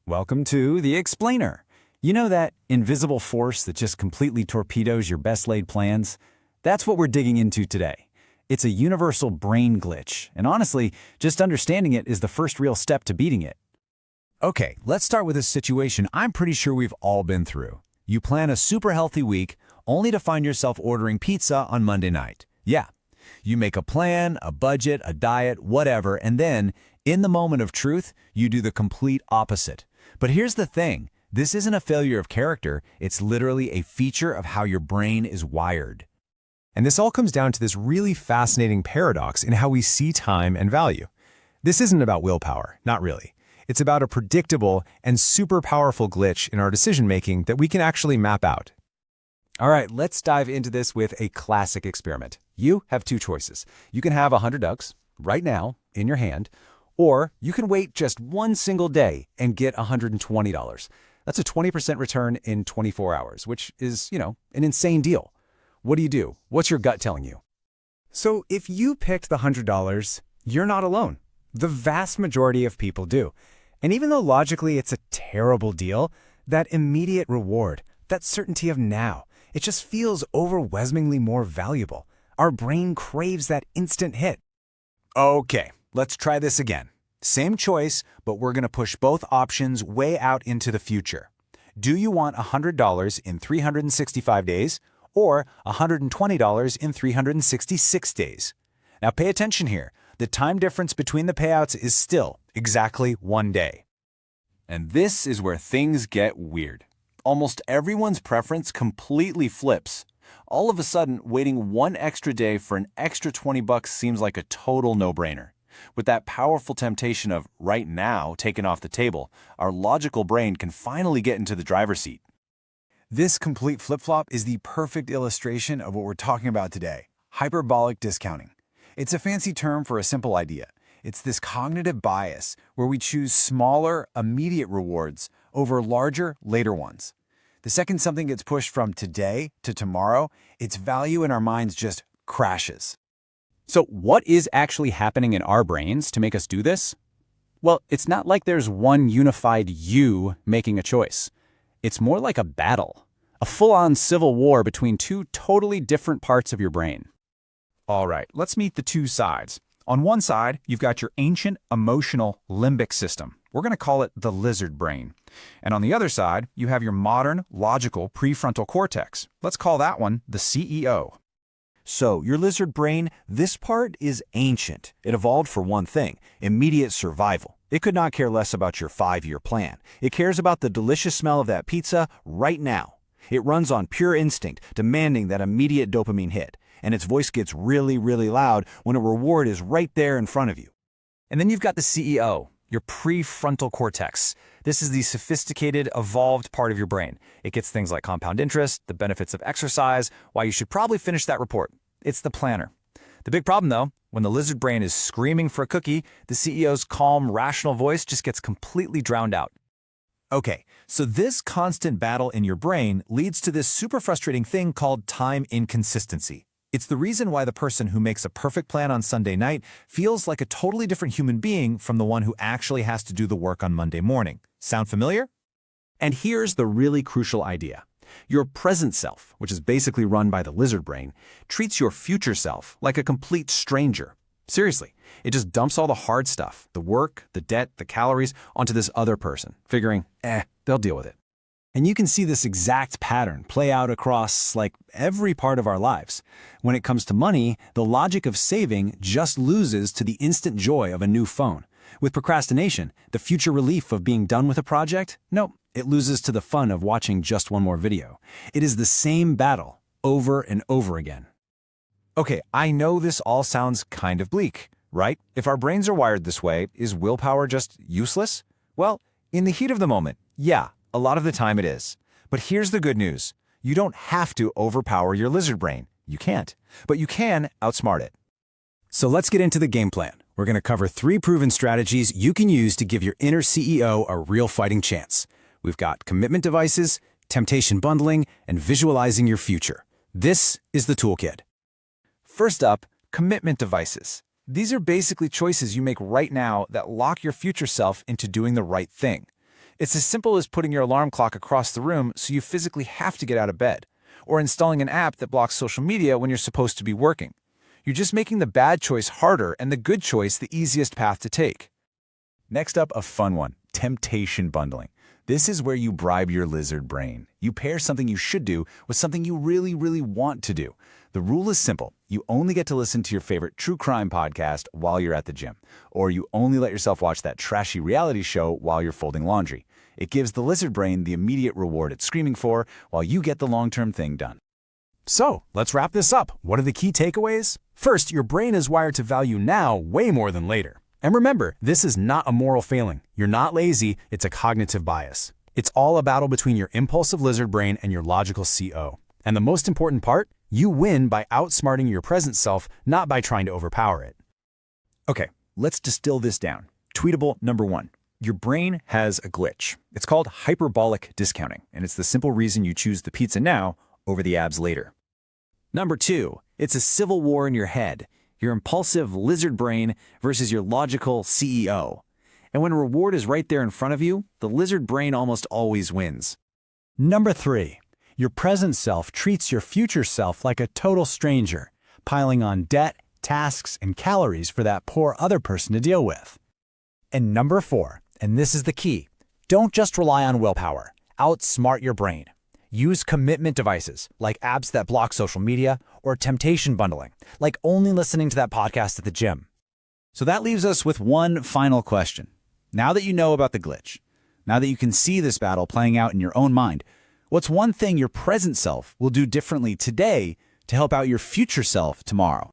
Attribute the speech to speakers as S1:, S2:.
S1: Welcome to The Explainer. You know that invisible force that just completely torpedoes your best laid plans? That's what we're digging into today. It's a universal brain glitch, and honestly, just understanding it is the first real step to beating it.
S2: Okay, let's start with a situation I'm pretty sure we've all been through. You plan a super healthy week, only to find yourself ordering pizza on Monday night. Yeah, you make a plan, a budget, a diet, whatever, and then, in the moment of truth, you do the complete opposite. But here's the thing, this isn't a failure of character, it's literally a feature of how your brain is wired.
S3: And this all comes down to this really fascinating paradox in how we see time and value. This isn't about willpower, not really. It's about a predictable and super powerful glitch in our decision-making that we can actually map out.
S1: All right, let's dive into this with a classic experiment. You have two choices. You can have 100 ducks right now in your hand, or you can wait just one single day and get $120. That's a 20% return in 24 hours, which is, an insane deal. What do? What's your gut telling you?
S4: So if you picked the $100, you're not alone. The vast majority of people do. And even though logically it's a terrible deal, that immediate reward, that certainty of now, it just feels overwhelmingly more valuable. Our brain craves that instant hit.
S2: Okay, let's try this again. Same choice, but we're going to push both options way out into the future. Do you want $100 in 365 days or $120 in 366 days? Now pay attention here. The time difference between the payouts is still exactly 1 day. And this is where things get weird. Almost everyone's preference completely flips. All of a sudden, waiting one extra day for an extra $20 seems like a total no-brainer. With that powerful temptation of right now taken off the table, our logical brain can finally get into the driver's seat.
S5: This complete flip-flop is the perfect illustration of what we're talking about today, hyperbolic discounting. It's a fancy term for a simple idea. It's this cognitive bias where we choose smaller, immediate rewards over larger, later ones. The second something gets pushed from today to tomorrow, its value in our minds just crashes.
S1: So what is actually happening in our brains to make us do this? Well, it's not like there's one unified you making a choice. It's more like a battle, a full-on civil war between two totally different parts of your brain.
S6: All right, let's meet the two sides. On one side, you've got your ancient emotional limbic system. We're going to call it the lizard brain. And on the other side, you have your modern, logical prefrontal cortex. Let's call that one the CEO.
S7: So, your lizard brain, this part is ancient. It evolved for one thing, immediate survival. It could not care less about your 5-year plan. It cares about the delicious smell of that pizza right now. It runs on pure instinct, demanding that immediate dopamine hit. And its voice gets really, really loud when a reward is right there in front of you.
S2: And then you've got the CEO, your prefrontal cortex. This is the sophisticated, evolved part of your brain. It gets things like compound interest, the benefits of exercise, why you should probably finish that report. It's the planner. The big problem, though, when the lizard brain is screaming for a cookie, the CEO's calm, rational voice just gets completely drowned out. Okay, so this constant battle in your brain leads to this super frustrating thing called time inconsistency. It's the reason why the person who makes a perfect plan on Sunday night feels like a totally different human being from the one who actually has to do the work on Monday morning. Sound familiar?
S1: And here's the really crucial idea. Your present self, which is basically run by the lizard brain, treats your future self like a complete stranger. Seriously, it just dumps all the hard stuff, the work, the debt, the calories, onto this other person, figuring, they'll deal with it.
S5: And you can see this exact pattern play out across, every part of our lives. When it comes to money, the logic of saving just loses to the instant joy of a new phone. With procrastination, the future relief of being done with a project, nope, it loses to the fun of watching just one more video. It is the same battle, over and over again.
S2: Okay, I know this all sounds kind of bleak, right? If our brains are wired this way, is willpower just useless? Well, in the heat of the moment, yeah, a lot of the time it is. But here's the good news. You don't have to overpower your lizard brain. You can't. But you can outsmart it.
S5: So let's get into the game plan. We're going to cover 3 proven strategies you can use to give your inner CEO a real fighting chance. We've got commitment devices, temptation bundling, and visualizing your future. This is the toolkit.
S2: First up, commitment devices. These are basically choices you make right now that lock your future self into doing the right thing. It's as simple as putting your alarm clock across the room so you physically have to get out of bed, or installing an app that blocks social media when you're supposed to be working. You're just making the bad choice harder and the good choice the easiest path to take.
S5: Next up, a fun one, temptation bundling. This is where you bribe your lizard brain. You pair something you should do with something you really, really want to do. The rule is simple. You only get to listen to your favorite true crime podcast while you're at the gym, or you only let yourself watch that trashy reality show while you're folding laundry. It gives the lizard brain the immediate reward it's screaming for while you get the long-term thing done.
S3: So, let's wrap this up. What are the key takeaways? First, your brain is wired to value now way more than later. And remember, this is not a moral failing. You're not lazy, it's a cognitive bias. It's all a battle between your impulsive lizard brain and your logical CO. And the most important part, you win by outsmarting your present self, not by trying to overpower it.
S6: Okay, let's distill this down. Tweetable number 1. Your brain has a glitch. It's called hyperbolic discounting, and it's the simple reason you choose the pizza now over the abs later.
S7: Number 2, it's a civil war in your head, your impulsive lizard brain versus your logical CEO. And when reward is right there in front of you, the lizard brain almost always wins.
S3: Number 3, your present self treats your future self like a total stranger, piling on debt, tasks, and calories for that poor other person to deal with.
S4: And number 4, and this is the key, don't just rely on willpower. Outsmart your brain. Use commitment devices, like apps that block social media, or temptation bundling, like only listening to that podcast at the gym.
S2: So that leaves us with one final question. Now that you know about the glitch, now that you can see this battle playing out in your own mind, what's one thing your present self will do differently today to help out your future self tomorrow?